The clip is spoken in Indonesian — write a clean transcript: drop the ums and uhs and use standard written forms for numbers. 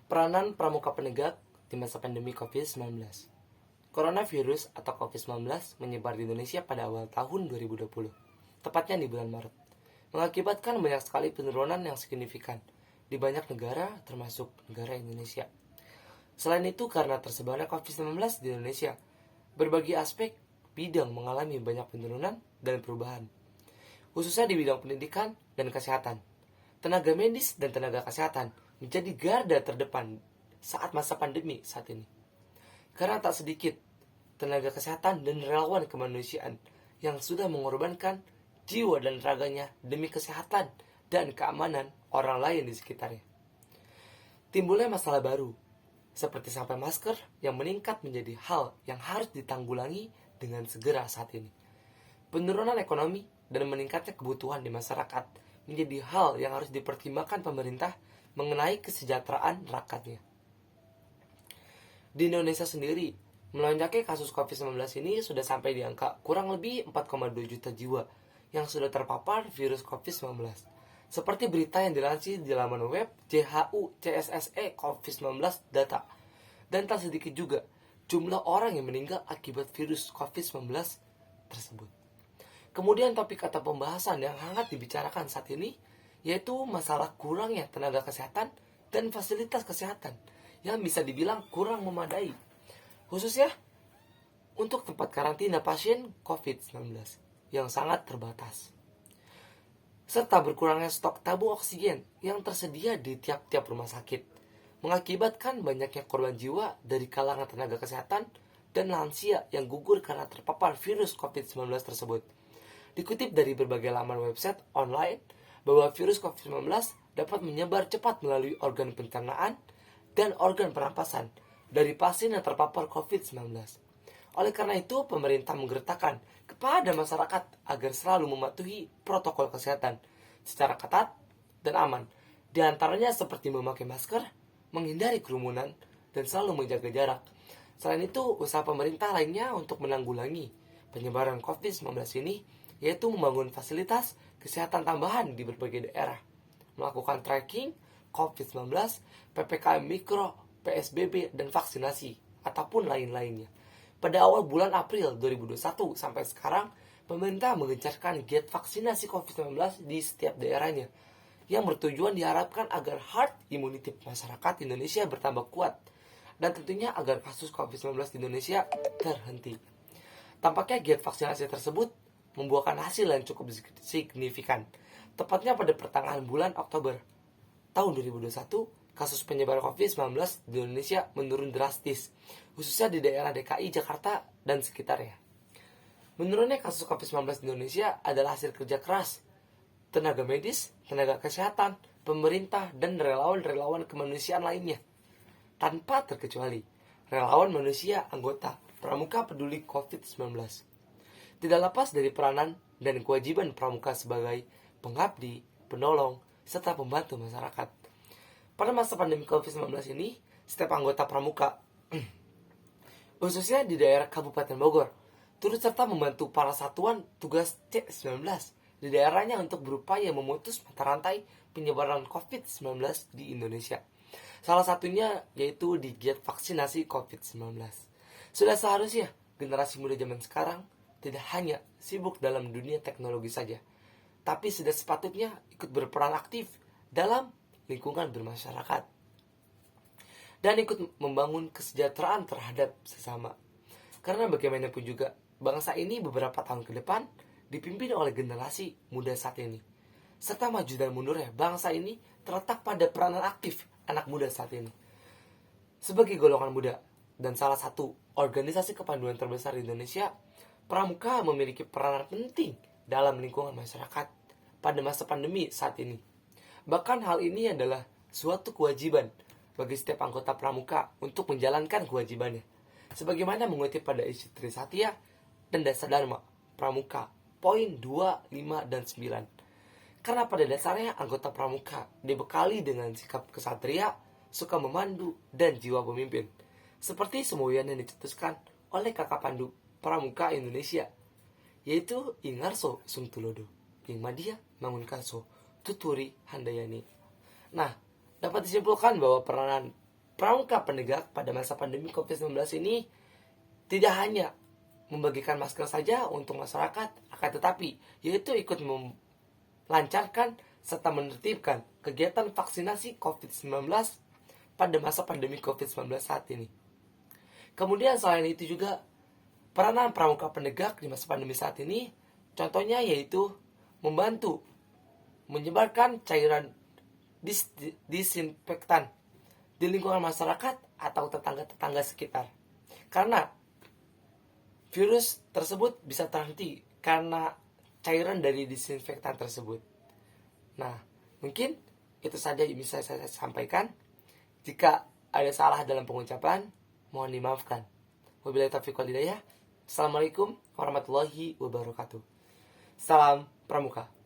Peranan pramuka penegak di masa pandemi COVID-19. Coronavirus atau COVID-19 menyebar di Indonesia pada awal tahun 2020, tepatnya di bulan Maret, mengakibatkan banyak sekali penurunan yang signifikan di banyak negara termasuk negara Indonesia. Selain itu, karena tersebarnya COVID-19 di Indonesia, berbagai aspek bidang mengalami banyak penurunan dan perubahan, khususnya di bidang pendidikan dan kesehatan. Tenaga medis dan tenaga kesehatan menjadi garda terdepan saat masa pandemi saat ini. Karena tak sedikit tenaga kesehatan dan relawan kemanusiaan yang sudah mengorbankan jiwa dan raganya demi kesehatan dan keamanan orang lain di sekitarnya. Timbulnya masalah baru, seperti sampah masker yang meningkat menjadi hal yang harus ditanggulangi dengan segera saat ini. Penurunan ekonomi dan meningkatnya kebutuhan di masyarakat menjadi hal yang harus dipertimbangkan pemerintah mengenai kesejahteraan rakyatnya. Di Indonesia sendiri, melonjaknya kasus COVID-19 ini sudah sampai di angka kurang lebih 4,2 juta jiwa yang sudah terpapar virus COVID-19. Seperti berita yang dilansir di laman web JHU CSSE COVID-19 data. Dan tak sedikit juga jumlah orang yang meninggal akibat virus COVID-19 tersebut. Kemudian topik atau pembahasan yang hangat dibicarakan saat ini yaitu masalah kurangnya tenaga kesehatan dan fasilitas kesehatan yang bisa dibilang kurang memadai, khususnya untuk tempat karantina pasien COVID-19 yang sangat terbatas, serta berkurangnya stok tabung oksigen yang tersedia di tiap-tiap rumah sakit, mengakibatkan banyaknya korban jiwa dari kalangan tenaga kesehatan dan lansia yang gugur karena terpapar virus COVID-19 tersebut. Dikutip dari berbagai laman website online bahwa virus COVID-19 dapat menyebar cepat melalui organ pencernaan dan organ pernapasan dari pasien yang terpapar COVID-19. Oleh karena itu, pemerintah menggertakkan kepada masyarakat agar selalu mematuhi protokol kesehatan secara ketat dan aman. Di antaranya seperti memakai masker, menghindari kerumunan, dan selalu menjaga jarak. Selain itu, usaha pemerintah lainnya untuk menanggulangi penyebaran COVID-19 ini yaitu membangun fasilitas kesehatan tambahan di berbagai daerah, melakukan tracking COVID-19, PPKM Mikro, PSBB, dan vaksinasi, ataupun lain-lainnya. Pada awal bulan April 2021 sampai sekarang, pemerintah mengencarkan giat vaksinasi COVID-19 di setiap daerahnya, yang bertujuan diharapkan agar herd immunity masyarakat Indonesia bertambah kuat, dan tentunya agar kasus COVID-19 di Indonesia terhenti. Tampaknya giat vaksinasi tersebut membuahkan hasil yang cukup signifikan. Tepatnya pada pertengahan bulan Oktober tahun 2021, kasus penyebaran COVID-19 di Indonesia menurun drastis, khususnya di daerah DKI Jakarta dan sekitarnya. Menurunnya kasus COVID-19 di Indonesia adalah hasil kerja keras tenaga medis, tenaga kesehatan, pemerintah, dan relawan-relawan kemanusiaan lainnya. Tanpa terkecuali, relawan manusia anggota Pramuka Peduli COVID-19. Tidak lepas dari peranan dan kewajiban pramuka sebagai pengabdi, penolong, serta pembantu masyarakat. Pada masa pandemi COVID-19 ini, setiap anggota pramuka, khususnya di daerah Kabupaten Bogor, turut serta membantu para satuan tugas C19 di daerahnya untuk berupaya memutus mata rantai penyebaran COVID-19 di Indonesia. Salah satunya yaitu di giat vaksinasi COVID-19. Sudah seharusnya generasi muda zaman sekarang tidak hanya sibuk dalam dunia teknologi saja, tapi sudah sepatutnya ikut berperan aktif dalam lingkungan bermasyarakat dan ikut membangun kesejahteraan terhadap sesama. Karena bagaimanapun juga, bangsa ini beberapa tahun ke depan dipimpin oleh generasi muda saat ini. Serta maju dan mundurnya bangsa ini terletak pada peranan aktif anak muda saat ini. Sebagai golongan muda dan salah satu organisasi kepanduan terbesar di Indonesia, Pramuka memiliki peranan penting dalam lingkungan masyarakat pada masa pandemi saat ini. Bahkan hal ini adalah suatu kewajiban bagi setiap anggota Pramuka untuk menjalankan kewajibannya. Sebagaimana mengutip pada isi Trisatya dan Dasar Dharma Pramuka, poin 2, 5, dan 9. Karena pada dasarnya anggota Pramuka dibekali dengan sikap kesatria, suka memandu, dan jiwa pemimpin. Seperti semboyan yang dicetuskan oleh Kakak Pandu Pramuka Indonesia, yaitu Ingarso Sungtulodo, Pingmadia Mangunkarso, Tuturi Handayani. Nah, dapat disimpulkan bahwa peranan pramuka penegak pada masa pandemi COVID-19 ini tidak hanya membagikan masker saja untuk masyarakat, akan tetapi yaitu ikut melancarkan serta menertibkan kegiatan vaksinasi COVID-19 pada masa pandemi COVID-19 saat ini. Kemudian selain itu juga peranan pramuka penegak di masa pandemi saat ini, contohnya yaitu membantu menyebarkan cairan disinfektan di lingkungan masyarakat atau tetangga-tetangga sekitar. Karena virus tersebut bisa terhenti karena cairan dari disinfektan tersebut. Nah, mungkin itu saja yang bisa saya sampaikan. Jika ada salah dalam pengucapan, mohon dimaafkan. Wabillahi taufiq wal hidayah. Assalamualaikum warahmatullahi wabarakatuh. Salam Pramuka.